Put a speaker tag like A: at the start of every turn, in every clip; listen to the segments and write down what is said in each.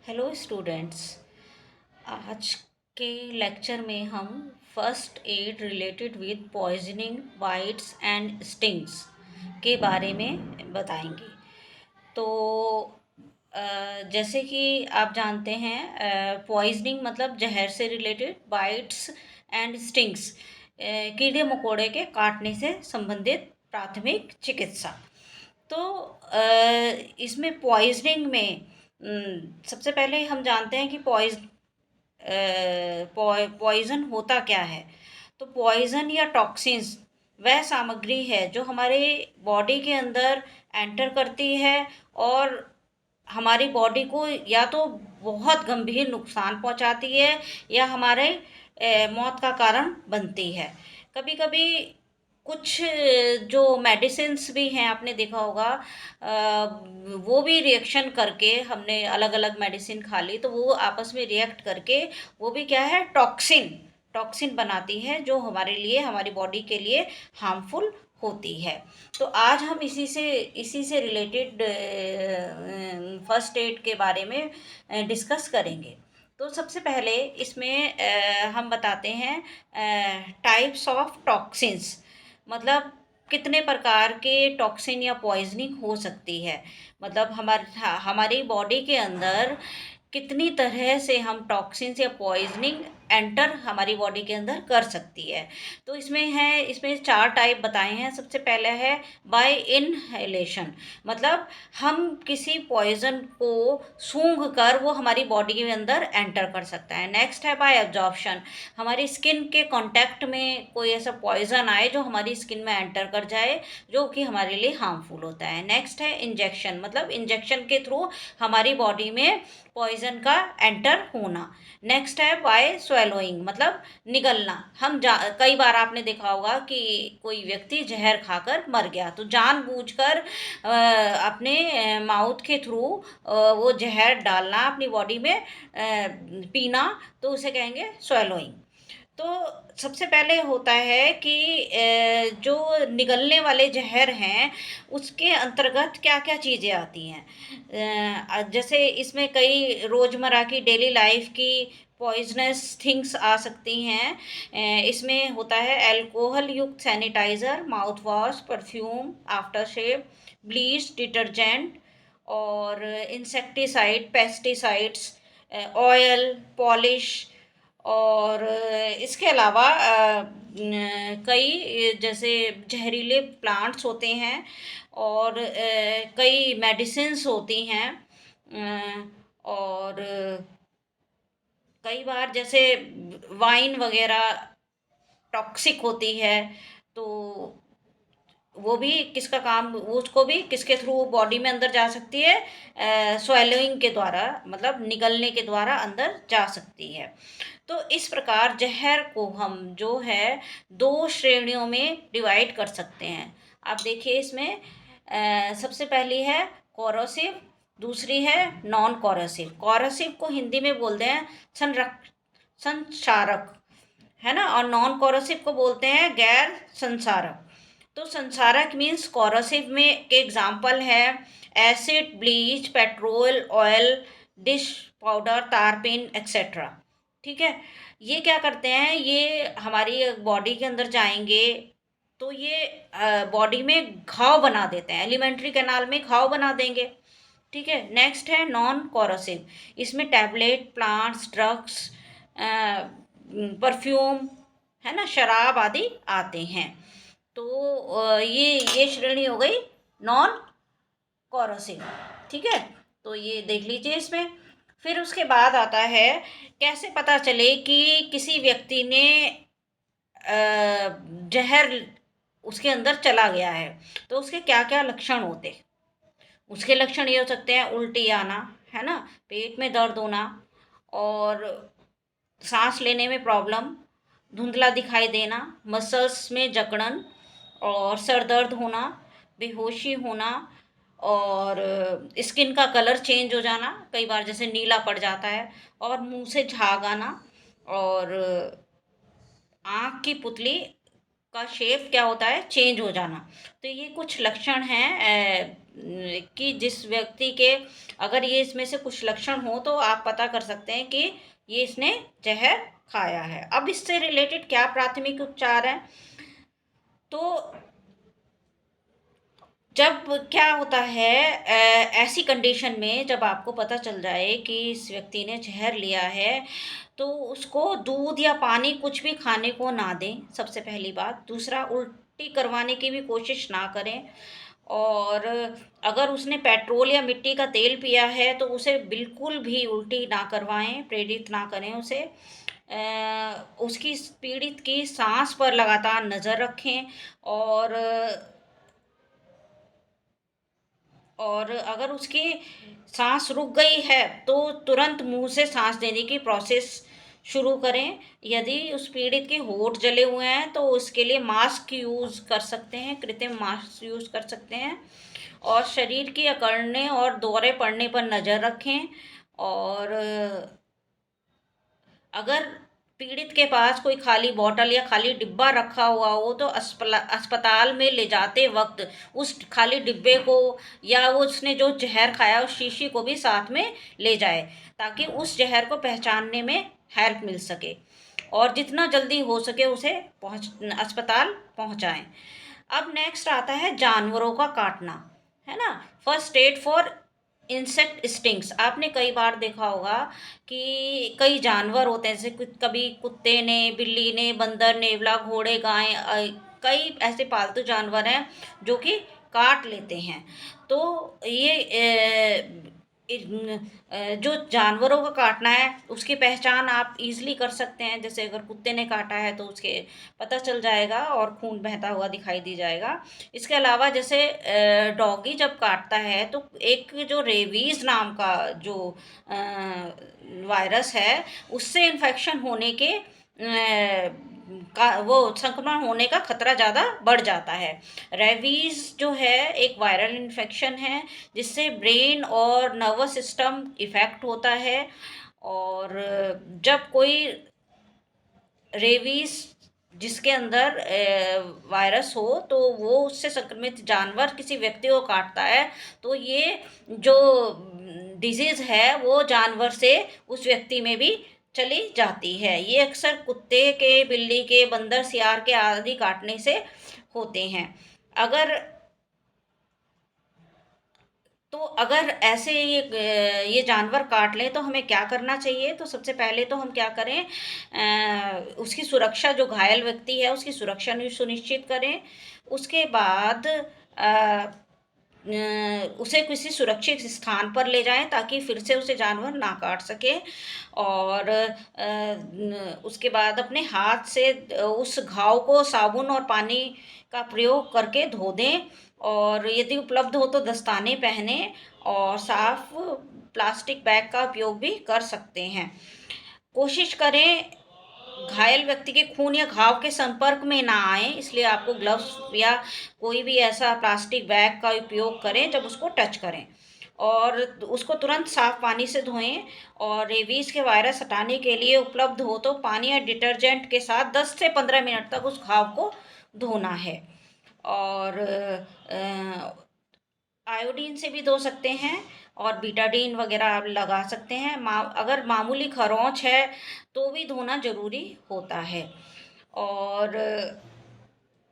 A: Hello students. आज के lecture में हम first aid related with poisoning bytes and stings के बारे में बताएंगे। तो जैसे कि आप जानते हैं, पॉइजनिंग मतलब जहर से रिलेटेड, बाइट्स एंड स्टिंग्स कीड़े मकोड़े के काटने से संबंधित प्राथमिक चिकित्सा। तो इसमें पॉइजनिंग में सबसे पहले हम जानते हैं कि पॉइज़न होता क्या है। तो पॉइज़न या टॉक्सिन्स वह सामग्री है जो हमारे बॉडी के अंदर एंटर करती है और हमारी बॉडी को या तो बहुत गंभीर नुकसान पहुंचाती है या हमारे मौत का कारण बनती है। कभी कभी कुछ जो मेडिसिन्स भी हैं, आपने देखा होगा, वो भी रिएक्शन करके, हमने अलग अलग मेडिसिन खा ली तो वो आपस में रिएक्ट करके वो भी क्या है, टॉक्सिन टॉक्सिन बनाती है जो हमारे लिए, हमारी बॉडी के लिए हार्मफुल होती है। तो आज हम इसी से रिलेटेड फर्स्ट एड के बारे में डिस्कस करेंगे। तो सबसे पहले इसमें हम बताते हैं टाइप्स ऑफ टॉक्सिन्स, मतलब कितने प्रकार के टॉक्सिन या पॉइजनिंग हो सकती है। मतलब हमारी बॉडी के अंदर कितनी तरह से हम टॉक्सिन्स या पॉइजनिंग एंटर हमारी बॉडी के अंदर कर सकती है। तो इसमें 4 टाइप बताए हैं। सबसे पहला है बाय इनहेलेशन, मतलब हम किसी पॉइजन को सूंघ कर वो हमारी बॉडी के अंदर एंटर कर सकता है। नेक्स्ट है बाय एब्जॉर्प्शन, हमारी स्किन के कांटेक्ट में कोई ऐसा पॉइजन आए जो हमारी स्किन में एंटर कर जाए, जो कि हमारे लिए हार्मफुल होता है। नेक्स्ट है इंजेक्शन, मतलब इंजेक्शन के थ्रू हमारी बॉडी में पॉइजन का एंटर होना। नेक्स्ट है बाय स्वेलोइंग, मतलब निगलना। कई बार आपने देखा होगा कि कोई व्यक्ति जहर खाकर मर गया, तो जानबूझकर अपने माउथ के थ्रू वो जहर डालना अपनी बॉडी में, पीना, तो उसे कहेंगे स्वेलोइंग। तो सबसे पहले होता है कि जो निगलने वाले जहर हैं उसके अंतर्गत क्या क्या चीज़ें आती हैं। जैसे इसमें कई रोज़मर्रा की डेली लाइफ की पॉइजनस थिंग्स आ सकती हैं। इसमें होता है अल्कोहल युक्त sanitiser, mouth wash, perfume, after shave, bleach, detergent और इंसेक्टिसाइड, पेस्टिसाइड्स, ऑयल, पॉलिश। और इसके अलावा कई जैसे जहरीले प्लांट्स होते हैं और कई मेडिसिन्स होती हैं। और कई बार जैसे वाइन वगैरह टॉक्सिक होती है, तो वो भी किसका काम, उसको भी किसके थ्रू बॉडी में अंदर जा सकती है, स्वेलिंग के द्वारा, मतलब निगलने के द्वारा अंदर जा सकती है। तो इस प्रकार जहर को हम जो है 2 श्रेणियों में डिवाइड कर सकते हैं। आप देखिए इसमें सबसे पहली है कोरोसिव, दूसरी है नॉन कोरोसिव। कोरोसिव को हिंदी में बोलते हैं संचारक, है ना, और नॉन कोरोसिव को बोलते हैं गैर संसारक। तो संसारक मीन्स कोरोसिव में के एग्जाम्पल है acid, bleach, petrol, oil, dish powder, तारपीन एक्सेट्रा। ठीक है, ये क्या करते हैं, ये हमारी बॉडी के अंदर जाएंगे तो ये बॉडी में घाव बना देते हैं, एलिमेंट्री कैनाल में घाव बना देंगे। ठीक है, नेक्स्ट है नॉन कोरोसिव, इसमें टैबलेट, प्लांट्स, ड्रग्स, परफ्यूम, है ना, शराब आदि आते हैं। तो ये श्रेणी हो गई नॉन कोरोसिव। ठीक है, तो ये देख लीजिए इसमें। फिर उसके बाद आता है कैसे पता चले कि किसी व्यक्ति ने जहर उसके अंदर चला गया है। तो उसके क्या क्या लक्षण होते, उसके लक्षण ये हो सकते हैं उल्टी आना, है ना, पेट में दर्द होना और सांस लेने में प्रॉब्लम, धुंधला दिखाई देना, मसल्स में जकड़न और सर दर्द होना, बेहोशी होना और स्किन का कलर चेंज हो जाना, कई बार जैसे नीला पड़ जाता है, और मुंह से झाग आना, और आँख की पुतली का शेप क्या होता है, चेंज हो जाना। तो ये कुछ लक्षण हैं कि जिस व्यक्ति के अगर ये इसमें से कुछ लक्षण हो तो आप पता कर सकते हैं कि ये इसने जहर खाया है। अब इससे रिलेटेड क्या प्राथमिक उपचार है? तो जब क्या होता है ऐसी कंडीशन में जब आपको पता चल जाए कि इस व्यक्ति ने जहर लिया है, तो उसको दूध या पानी कुछ भी खाने को ना दें, सबसे पहली बात। दूसरा, उल्टी करवाने की भी कोशिश ना करें। और अगर उसने पेट्रोल या मिट्टी का तेल पिया है तो उसे बिल्कुल भी उल्टी ना करवाएं, प्रेरित ना करें उसे। उसकी पीड़ित की सांस पर लगातार नज़र रखें। और अगर उसकी सांस रुक गई है तो तुरंत मुंह से सांस देने की प्रोसेस शुरू करें। यदि उस पीड़ित के होंठ जले हुए हैं तो उसके लिए मास्क यूज़ कर सकते हैं, कृत्रिम मास्क यूज़ कर सकते हैं। और शरीर की अकड़ने और दौरे पड़ने पर नज़र रखें। और अगर पीड़ित के पास कोई खाली बॉटल या खाली डिब्बा रखा हुआ हो तो अस्पताल में ले जाते वक्त उस खाली डिब्बे को या वो उसने जो जहर खाया उस शीशी को भी साथ में ले जाए, ताकि उस जहर को पहचानने में हेल्प मिल सके और जितना जल्दी हो सके उसे अस्पताल पहुंचाएं। अब नेक्स्ट आता है जानवरों का काटना, है ना। First aid for insect stings. आपने कई बार देखा होगा कि कई जानवर होते हैं, जैसे कभी कुत्ते ने, बिल्ली ने, बंदर, नेवला, घोड़े, गाय, कई ऐसे पालतू जानवर हैं जो कि काट लेते हैं। तो ये जो जानवरों का काटना है उसकी पहचान आप इजीली कर सकते हैं। जैसे अगर कुत्ते ने काटा है तो उसके पता चल जाएगा और खून बहता हुआ दिखाई दी जाएगा। इसके अलावा जैसे डॉगी जब काटता है तो एक जो रेबीज नाम का जो वायरस है उससे इन्फेक्शन होने के का वो संक्रमण होने का खतरा ज़्यादा बढ़ जाता है। रेबीज जो है एक वायरल इन्फेक्शन है जिससे ब्रेन और नर्वस सिस्टम इफ़ेक्ट होता है। और जब कोई रेबीज जिसके अंदर वायरस हो तो वो उससे संक्रमित जानवर किसी व्यक्ति को काटता है तो ये जो डिजीज़ है वो जानवर से उस व्यक्ति में भी चली जाती है। ये अक्सर कुत्ते के, बिल्ली के, बंदर, सियार के आदि काटने से होते हैं। अगर तो अगर ऐसे ये जानवर काट लें तो हमें क्या करना चाहिए? तो सबसे पहले तो हम क्या करें, उसकी सुरक्षा, जो घायल व्यक्ति है उसकी सुरक्षा सुनिश्चित करें। उसके बाद उसे किसी सुरक्षित स्थान पर ले जाएं ताकि फिर से उसे जानवर ना काट सके। और उसके बाद अपने हाथ से उस घाव को साबुन और पानी का प्रयोग करके धो दें। और यदि उपलब्ध हो तो दस्ताने पहने और साफ प्लास्टिक बैग का उपयोग भी कर सकते हैं। कोशिश करें घायल व्यक्ति के खून या घाव के संपर्क में ना आए, इसलिए आपको ग्लव्स या कोई भी ऐसा प्लास्टिक बैग का उपयोग करें जब उसको टच करें। और उसको तुरंत साफ पानी से धोएं। और रेबीज के वायरस हटाने के लिए उपलब्ध हो तो पानी या डिटर्जेंट के साथ 10 से 15 मिनट तक उस घाव को धोना है। और आयोडीन से भी धो सकते हैं और बीटाडीन वगैरह आप लगा सकते हैं। अगर मामूली खरोंच है तो भी धोना ज़रूरी होता है। और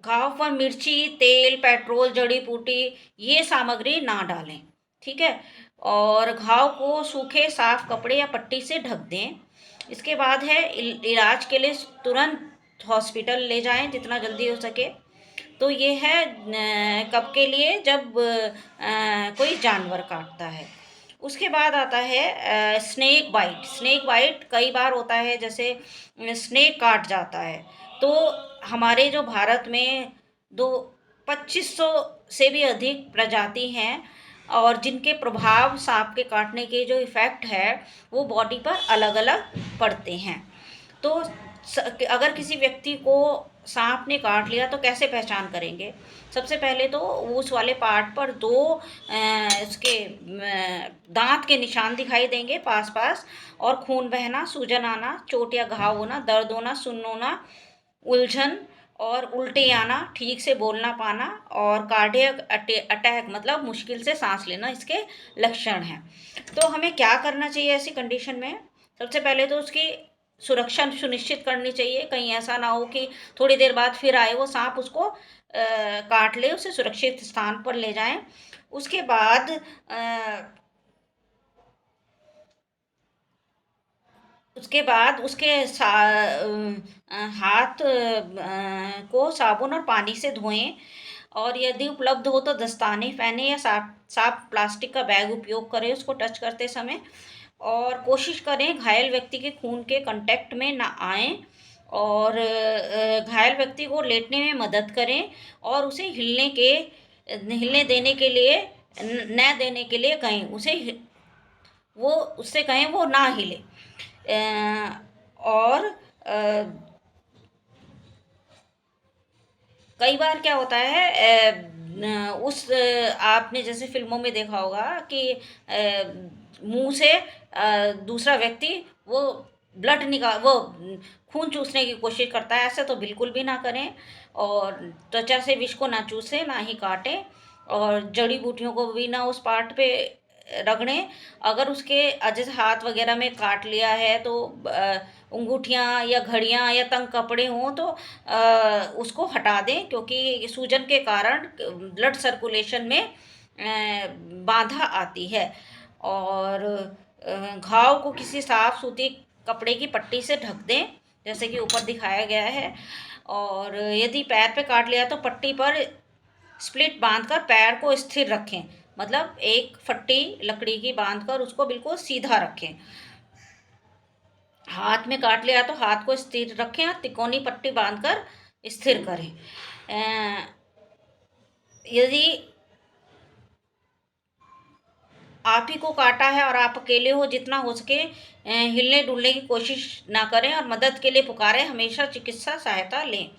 A: घाव पर मिर्ची, तेल, पेट्रोल, जड़ी बूटी ये सामग्री ना डालें, ठीक है। और घाव को सूखे साफ कपड़े या पट्टी से ढक दें। इसके बाद है इलाज के लिए तुरंत हॉस्पिटल ले जाएं जितना जल्दी हो सके। तो ये है कब के लिए, जब कोई जानवर काटता है। उसके बाद आता है स्नेक बाइट। स्नेक बाइट कई बार होता है, जैसे स्नेक काट जाता है तो हमारे जो भारत में दो 2500 से भी अधिक प्रजाति हैं और जिनके प्रभाव सांप के काटने के जो इफ़ेक्ट है वो बॉडी पर अलग अलग पड़ते हैं। तो अगर किसी व्यक्ति को सांप ने काट लिया तो कैसे पहचान करेंगे? सबसे पहले तो उस वाले पार्ट पर दो इसके दांत के निशान दिखाई देंगे पास पास, और खून बहना, सूजन आना, चोट या घाव होना, दर्द होना, सुन्न होना, उलझन, और उल्टे आना, ठीक से बोल ना पाना, और कार्डियक अटैक मतलब मुश्किल से सांस लेना इसके लक्षण हैं। तो हमें क्या करना चाहिए ऐसी कंडीशन में? सबसे पहले तो उसकी सुरक्षा सुनिश्चित करनी चाहिए, कहीं ऐसा ना हो कि थोड़ी देर बाद फिर आए वो सांप, उसको काट ले, उसे सुरक्षित स्थान पर ले जाएं। उसके बाद उसके हाथ को साबुन और पानी से धोएं, और यदि उपलब्ध हो तो दस्ताने पहने या साफ साफ प्लास्टिक का बैग उपयोग करें उसको टच करते समय। और कोशिश करें घायल व्यक्ति के खून के कांटेक्ट में ना आएं, और घायल व्यक्ति को लेटने में मदद करें, और उसे हिलने देने के लिए न देने के लिए कहें, वो उससे कहें वो ना हिले। और कई बार क्या होता है, आपने जैसे फिल्मों में देखा होगा कि मुंह से दूसरा व्यक्ति वो वो खून चूसने की कोशिश करता है। ऐसा तो बिल्कुल भी ना करें, और त्वचा से विष को ना चूसें, ना ही काटें, और जड़ी बूटियों को भी ना उस पार्ट पे रगड़ें। अगर उसके जैसे हाथ वगैरह में काट लिया है तो अंगूठियाँ या घड़ियाँ या तंग कपड़े हों तो उसको हटा दें, क्योंकि सूजन के कारण ब्लड सर्कुलेशन में बाधा आती है। और घाव को किसी साफ सूती कपड़े की पट्टी से ढक दें, जैसे कि ऊपर दिखाया गया है। और यदि पैर पे काट लिया तो पट्टी पर स्प्लिट बांधकर पैर को स्थिर रखें, मतलब एक फट्टी लकड़ी की बांधकर उसको बिल्कुल सीधा रखें। हाथ में काट लिया तो हाथ को स्थिर रखें और तिकोनी पट्टी बांधकर स्थिर करें। यदि आप ही को काटा है और आप अकेले हो, जितना हो सके हिलने डुलने की कोशिश ना करें, और मदद के लिए पुकारें, हमेशा चिकित्सा सहायता लें।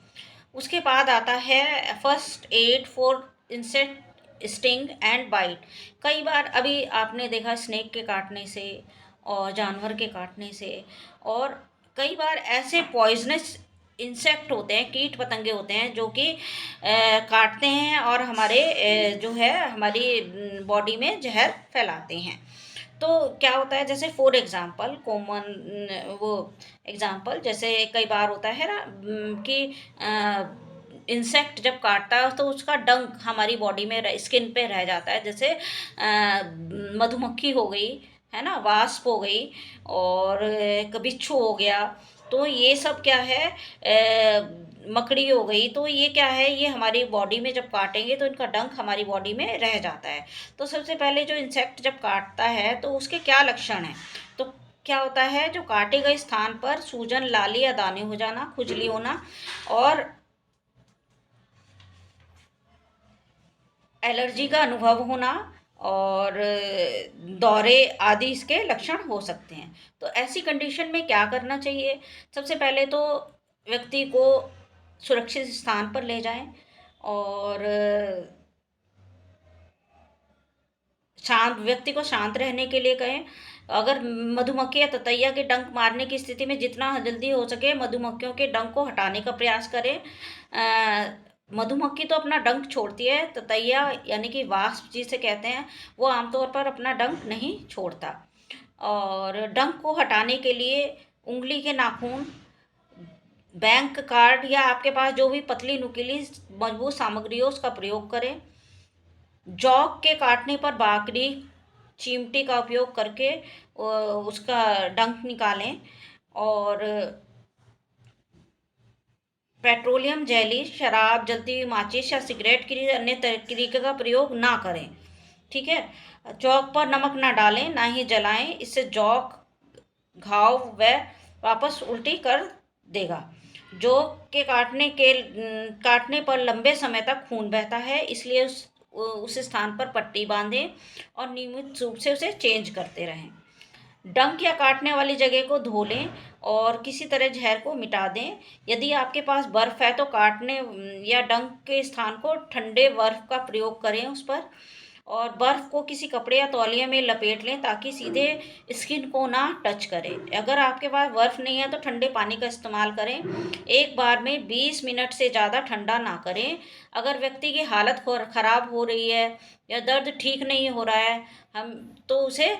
A: उसके बाद आता है first aid for insect sting and bite. कई बार अभी आपने देखा स्नेक के काटने से और जानवर के काटने से, और कई बार ऐसे पॉइजनस इंसेक्ट होते हैं, कीट पतंगे होते हैं जो कि काटते हैं और हमारे जो है हमारी बॉडी में जहर फैलाते हैं। तो क्या होता है, जैसे फॉर एग्जांपल कॉमन वो एग्जांपल, जैसे कई बार होता है ना कि इंसेक्ट जब काटता है तो उसका डंक हमारी बॉडी में स्किन पे रह जाता है, जैसे मधुमक्खी हो गई, है ना, वास्प हो गई, और बिच्छू हो गया। तो ये सब क्या है, मकड़ी हो गई, तो ये क्या है, ये हमारी बॉडी में जब काटेंगे तो इनका डंक हमारी बॉडी में रह जाता है। तो सबसे पहले जो इंसेक्ट जब काटता है तो उसके क्या लक्षण हैं? तो क्या होता है, जो काटे गए स्थान पर सूजन, लाली या दाने हो जाना, खुजली होना, और एलर्जी का अनुभव होना, और दौरे आदि इसके लक्षण हो सकते हैं। तो ऐसी कंडीशन में क्या करना चाहिए? सबसे पहले तो व्यक्ति को सुरक्षित स्थान पर ले जाएं, और शांत व्यक्ति को शांत रहने के लिए कहें। अगर मधुमक्खी या ततैया के डंक मारने की स्थिति में जितना जल्दी हो सके मधुमक्खियों के डंक को हटाने का प्रयास करें। मधुमक्खी तो अपना डंक छोड़ती है, ततैया यानी कि वास्प जिसे कहते हैं वो आमतौर पर अपना डंक नहीं छोड़ता। और डंक को हटाने के लिए उंगली के नाखून, बैंक कार्ड या आपके पास जो भी पतली नुकीली मजबूत सामग्री हो उसका प्रयोग करें। जॉक के काटने पर बाकरी चिमटी का उपयोग करके उसका डंक निकालें। और पेट्रोलियम जेली, शराब, जलती हुई माचिस या सिगरेट की अन्य तरीके का प्रयोग ना करें। ठीक है। जॉक पर नमक ना डालें, ना ही जलाएं, इससे जॉक घाव व वापस उल्टी कर देगा। जॉक के काटने पर लंबे समय तक खून बहता है, इसलिए उस स्थान पर पट्टी बांधें और नियमित रूप से उसे चेंज करते रहें। डंक या काटने वाली जगह को धो लें और किसी तरह जहर को मिटा दें। यदि आपके पास बर्फ़ है तो काटने या डंक के स्थान को ठंडे बर्फ़ का प्रयोग करें उस पर। और बर्फ़ को किसी कपड़े या तौलिए में लपेट लें ताकि सीधे स्किन को ना टच करे। अगर आपके पास बर्फ़ नहीं है तो ठंडे पानी का इस्तेमाल करें। एक बार में 20 मिनट से ज़्यादा ठंडा ना करें। अगर व्यक्ति की हालत ख़राब हो रही है या दर्द ठीक नहीं हो रहा है, हम तो उसे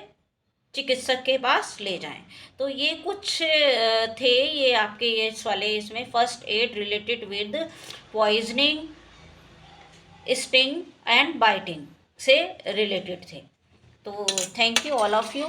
A: चिकित्सक के पास ले जाएं। तो ये कुछ थे, ये आपके ये इस वाले इसमें first aid related with poisoning, sting and biting से रिलेटेड थे। तो thank you all of you.